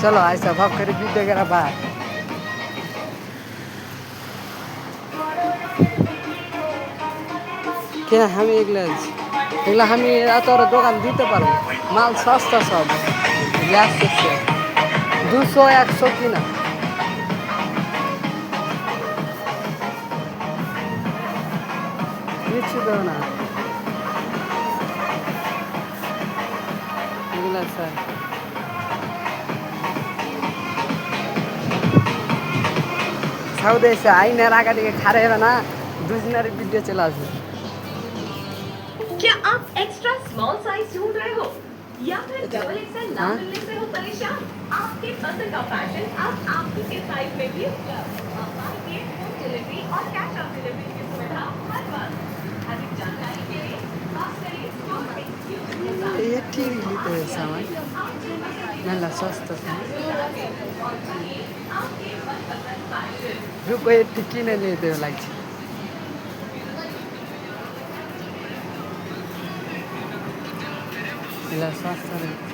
चलो ऐसा भर्खरै भिडियो गरेर बाहर किन हामी एक्लै हामी तर दोकान दिते पारबো माल सस्ता सब ग्यास 200-100 किन কিছু দেও না এগুলা স্যার साउथ एसिया आइनेर अगाडि खारेर ना दुजनारी भिडियो चलाउँछु क्या आप एक्स्ट्रा स्मॉल साइज ढूंढ रहे हो या फिर डबल एक्सएल ना मिलने से हो परेशान आपके पसंद का फैशन अब आपकी के साइज में भी उपलब्ध होम डिलीवरी और कैश ऑन डिलीवरी की सुविधा हर वक्त अधिक जानकारी के लिए बात करिए स्टोर ये ठीक लिते हैं सामान नल्ला सस्ता छ रुको ये किन लिदियो लाग्छ ल सस्ता रहेछ